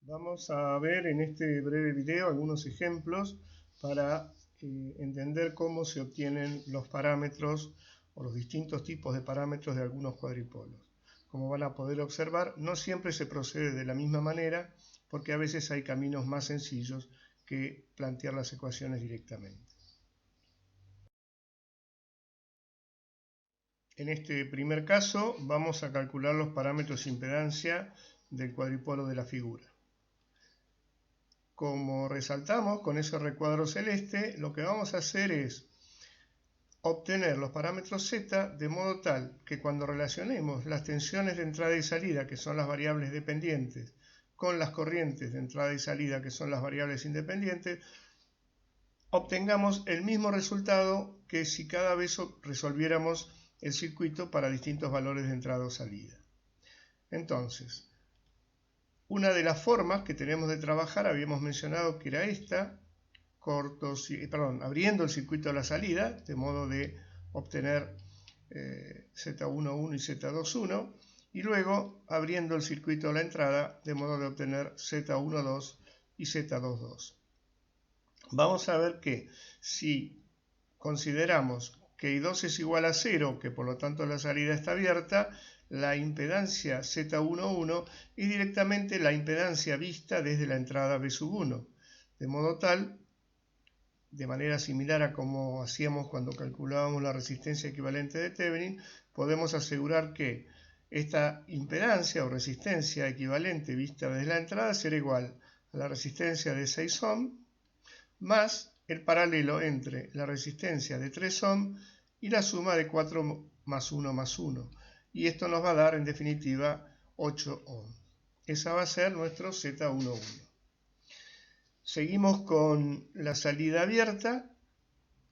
Vamos a ver en este breve video algunos ejemplos para entender cómo se obtienen los parámetros o los distintos tipos de parámetros de algunos cuadripolos. Como van a poder observar, no siempre se procede de la misma manera porque a veces hay caminos más sencillos que plantear las ecuaciones directamente. En este primer caso vamos a calcular los parámetros de impedancia del cuadripolo de la figura. Como resaltamos con ese recuadro celeste, lo que vamos a hacer es obtener los parámetros z de modo tal que cuando relacionemos las tensiones de entrada y salida, que son las variables dependientes, con las corrientes de entrada y salida, que son las variables independientes, obtengamos el mismo resultado que si cada vez resolviéramos el circuito para distintos valores de entrada o salida. Entonces, una de las formas que tenemos de trabajar, habíamos mencionado que era esta, abriendo el circuito a la salida, de modo de obtener Z11 y Z21, y luego abriendo el circuito a la entrada, de modo de obtener Z12 y Z22. Vamos a ver que si consideramos que I2 es igual a 0, que por lo tanto la salida está abierta, la impedancia Z11 es directamente la impedancia vista desde la entrada B1, de modo tal, de manera similar a como hacíamos cuando calculábamos la resistencia equivalente de Thevenin, podemos asegurar que esta impedancia o resistencia equivalente vista desde la entrada será igual a la resistencia de 6 ohm más el paralelo entre la resistencia de 3 ohm y la suma de 4 más 1 más 1. Y esto nos va a dar en definitiva 8 ohm. Esa va a ser nuestro Z11. Seguimos con la salida abierta,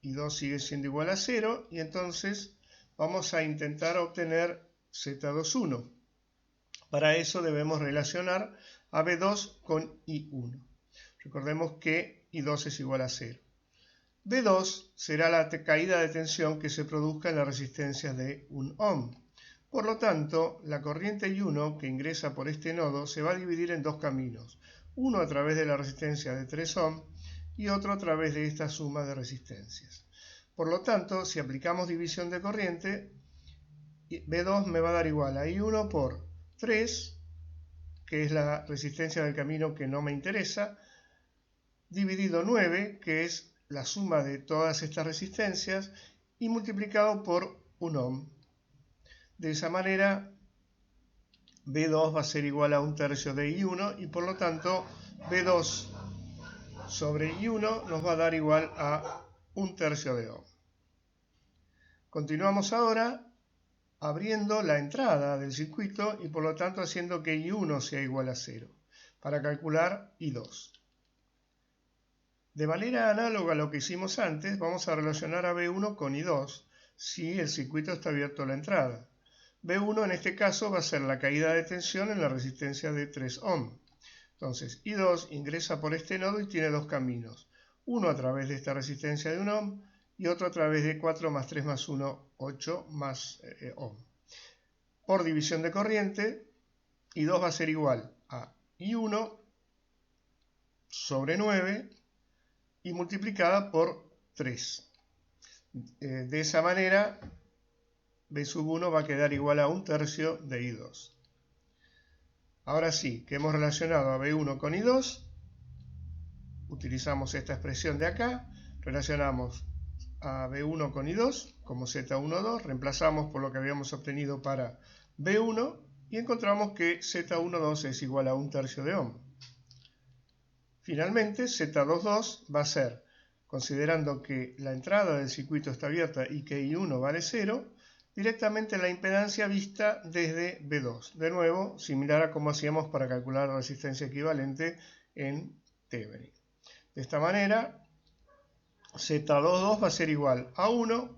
I2 sigue siendo igual a 0, y entonces vamos a intentar obtener Z21. Para eso debemos relacionar a B2 con I1. Recordemos que I2 es igual a 0. B2 será la caída de tensión que se produzca en la resistencia de 1 ohm. Por lo tanto, la corriente I1 que ingresa por este nodo se va a dividir en dos caminos, uno a través de la resistencia de 3 ohm y otro a través de esta suma de resistencias. Por lo tanto, si aplicamos división de corriente, B2 me va a dar igual a I1 por 3, que es la resistencia del camino que no me interesa, dividido 9, que es la suma de todas estas resistencias, y multiplicado por 1 ohm. De esa manera, B2 va a ser igual a 1/3 de I1 y por lo tanto B2 sobre I1 nos va a dar igual a 1/3 de ohm. Continuamos ahora abriendo la entrada del circuito y por lo tanto haciendo que I1 sea igual a 0 para calcular I2. De manera análoga a lo que hicimos antes, vamos a relacionar a B1 con I2 si el circuito está abierto a la entrada. B1 en este caso va a ser la caída de tensión en la resistencia de 3 ohm. Entonces I2 ingresa por este nodo y tiene dos caminos. Uno a través de esta resistencia de 1 ohm y otro a través de 4 más 3 más 1, 8 más ohm. Por división de corriente, I2 va a ser igual a I1 sobre 9 y multiplicada por 3. De esa manera, B1 va a quedar igual a 1/3 de I2. Ahora sí, que hemos relacionado a B1 con I2, utilizamos esta expresión de acá, relacionamos a B1 con I2 como Z12, reemplazamos por lo que habíamos obtenido para B1 y encontramos que Z12 es igual a 1/3 de ohm. Finalmente, Z22 va a ser, considerando que la entrada del circuito está abierta y que I1 vale 0, directamente la impedancia vista desde B2. De nuevo, similar a como hacíamos para calcular la resistencia equivalente en Thevenin. De esta manera, Z22 va a ser igual a 1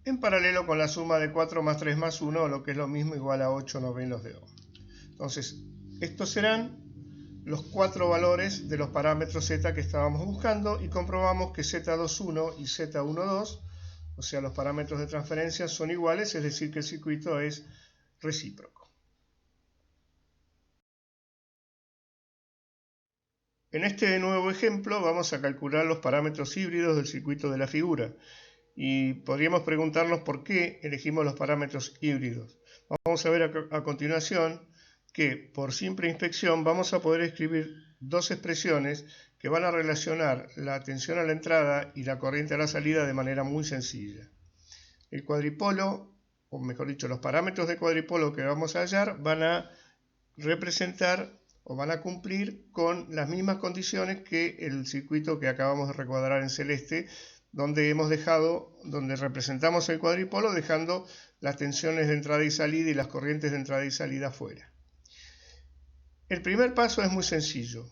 en paralelo con la suma de 4 más 3 más 1, lo que es lo mismo igual a 8 novenos de ohm. Entonces, estos serán los cuatro valores de los parámetros z que estábamos buscando y comprobamos que Z21 y Z12, o sea, los parámetros de transferencia son iguales, es decir, que el circuito es recíproco. En este nuevo ejemplo vamos a calcular los parámetros híbridos del circuito de la figura y podríamos preguntarnos por qué elegimos los parámetros híbridos. Vamos a ver a continuación que por simple inspección vamos a poder escribir dos expresiones que van a relacionar la tensión a la entrada y la corriente a la salida de manera muy sencilla. El cuadripolo, o mejor dicho, los parámetros de cuadripolo que vamos a hallar van a representar o van a cumplir con las mismas condiciones que el circuito que acabamos de recuadrar en celeste, donde representamos el cuadripolo dejando las tensiones de entrada y salida y las corrientes de entrada y salida fuera. El primer paso es muy sencillo.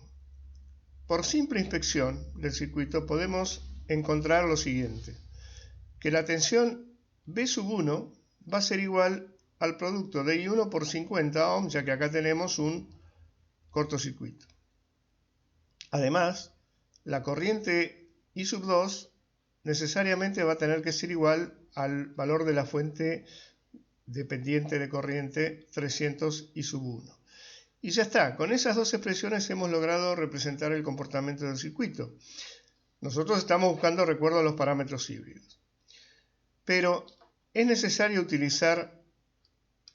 Por simple inspección del circuito podemos encontrar lo siguiente, que la tensión B1 va a ser igual al producto de I1 por 50 ohms, ya que acá tenemos un cortocircuito. Además, la corriente I2 necesariamente va a tener que ser igual al valor de la fuente dependiente de corriente 300 I1. Y ya está, con esas dos expresiones hemos logrado representar el comportamiento del circuito. Nosotros estamos buscando, recuerdo, los parámetros híbridos. Pero, ¿es necesario utilizar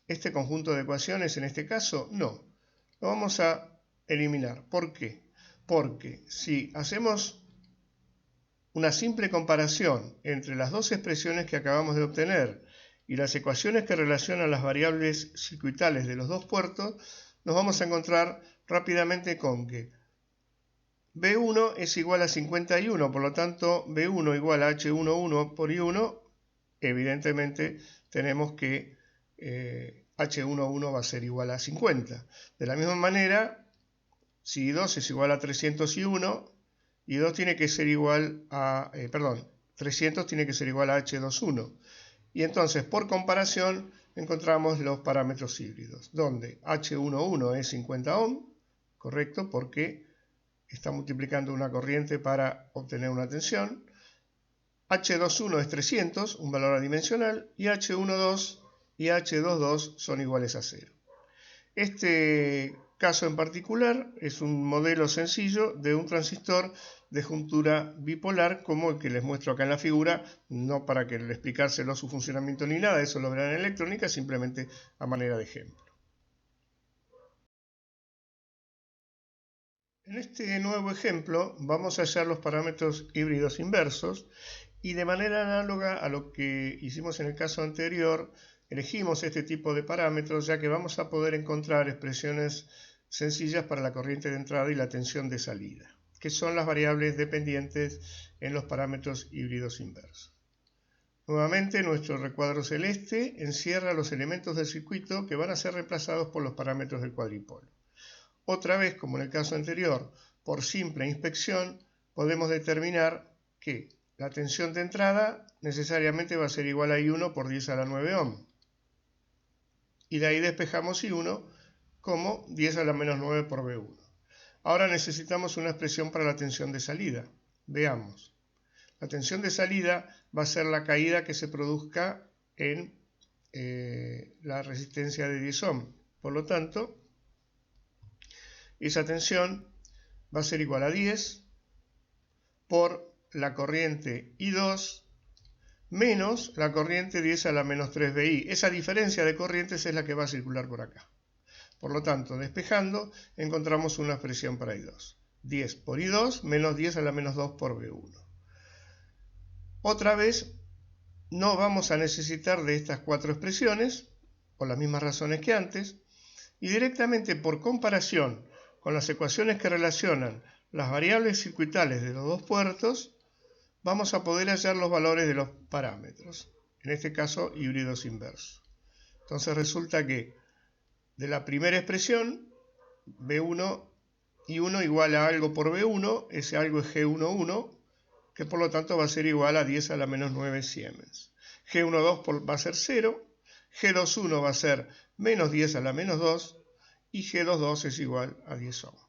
este conjunto de ecuaciones en este caso? No, lo vamos a eliminar. ¿Por qué? Porque si hacemos una simple comparación entre las dos expresiones que acabamos de obtener y las ecuaciones que relacionan las variables circuitales de los dos puertos, nos vamos a encontrar rápidamente con que B1 es igual a 51, por lo tanto B1 igual a H11 por I1, evidentemente tenemos que H11 va a ser igual a 50. De la misma manera, si I2 es igual a 301, I2 tiene que ser igual a, 300 tiene que ser igual a H21. Y entonces, por comparación, encontramos los parámetros híbridos, donde H11 es 50 ohm, correcto, porque está multiplicando una corriente para obtener una tensión. H21 es 300, un valor adimensional, y H12 y H22 son iguales a 0. Este caso en particular es un modelo sencillo de un transistor de juntura bipolar como el que les muestro acá en la figura, no para que explicárselo su funcionamiento ni nada, eso lo verán en electrónica, simplemente a manera de ejemplo. En este nuevo ejemplo vamos a hallar los parámetros híbridos inversos y de manera análoga a lo que hicimos en el caso anterior, elegimos este tipo de parámetros ya que vamos a poder encontrar expresiones sencillas para la corriente de entrada y la tensión de salida, que son las variables dependientes en los parámetros híbridos inversos. Nuevamente, nuestro recuadro celeste encierra los elementos del circuito que van a ser reemplazados por los parámetros del cuadripolo. Otra vez, como en el caso anterior, por simple inspección, podemos determinar que la tensión de entrada necesariamente va a ser igual a I1 por 10 a la 9 ohm. Y de ahí despejamos I1 como 10 a la menos 9 por B1. Ahora necesitamos una expresión para la tensión de salida. Veamos. La tensión de salida va a ser la caída que se produzca en la resistencia de 10 ohm. Por lo tanto, esa tensión va a ser igual a 10 por la corriente I2 menos la corriente 10 a la menos 3 BI. Esa diferencia de corrientes es la que va a circular por acá. Por lo tanto, despejando, encontramos una expresión para I2. 10 por I2 menos 10 a la menos 2 por B1. Otra vez, no vamos a necesitar de estas cuatro expresiones, por las mismas razones que antes, y directamente por comparación con las ecuaciones que relacionan las variables circuitales de los dos puertos, vamos a poder hallar los valores de los parámetros, en este caso híbridos inversos. Entonces resulta que de la primera expresión, B1 I1 igual a algo por B1, ese algo es G11, que por lo tanto va a ser igual a 10 a la menos 9 Siemens. G12 va a ser 0, G21 va a ser menos 10 a la menos 2 y G22 es igual a 10 ohm.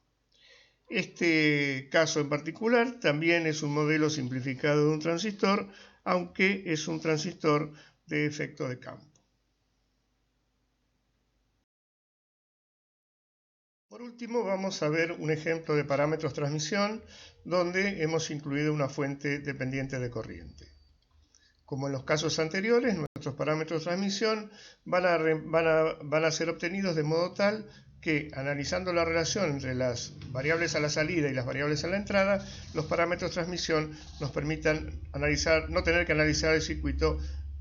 Este caso en particular también es un modelo simplificado de un transistor, aunque es un transistor de efecto de campo. Por último, vamos a ver un ejemplo de parámetros transmisión donde hemos incluido una fuente dependiente de corriente. Como en los casos anteriores, nuestros parámetros de transmisión van a ser obtenidos de modo tal que, analizando la relación entre las variables a la salida y las variables a la entrada, los parámetros de transmisión nos permitan no tener que analizar el circuito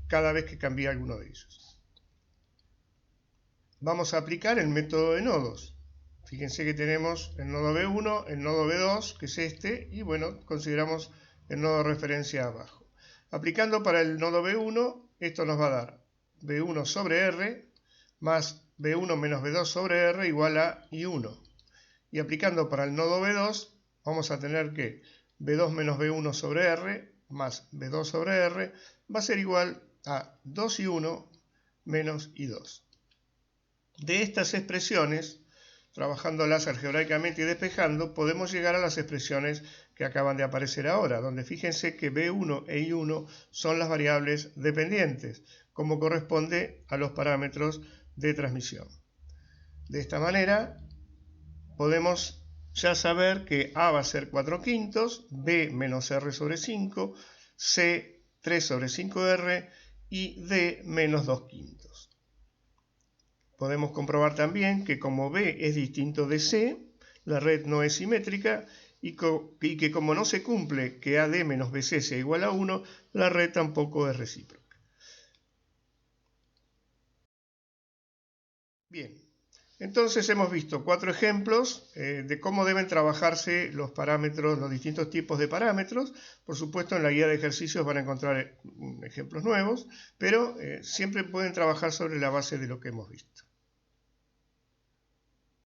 cada vez que cambie alguno de ellos. Vamos a aplicar el método de nodos. Fíjense que tenemos el nodo B1, el nodo B2, que es este, y bueno, consideramos el nodo de referencia abajo. Aplicando para el nodo B1, esto nos va a dar B1 sobre R más B1 menos B2 sobre R igual a I1. Y aplicando para el nodo B2, vamos a tener que B2 menos B1 sobre R más B2 sobre R va a ser igual a 2I1 menos I2. De estas expresiones, trabajándolas algebraicamente y despejando, podemos llegar a las expresiones que acaban de aparecer ahora, donde fíjense que B1 e I1 son las variables dependientes, como corresponde a los parámetros de transmisión. De esta manera, podemos ya saber que A va a ser 4/5, B menos R sobre 5, C 3 sobre 5R y D menos 2/5. Podemos comprobar también que como B es distinto de C, la red no es simétrica y que como no se cumple que AD menos BC sea igual a 1, la red tampoco es recíproca. Bien, entonces hemos visto 4 ejemplos de cómo deben trabajarse los parámetros, los distintos tipos de parámetros. Por supuesto, en la guía de ejercicios van a encontrar ejemplos nuevos, pero siempre pueden trabajar sobre la base de lo que hemos visto.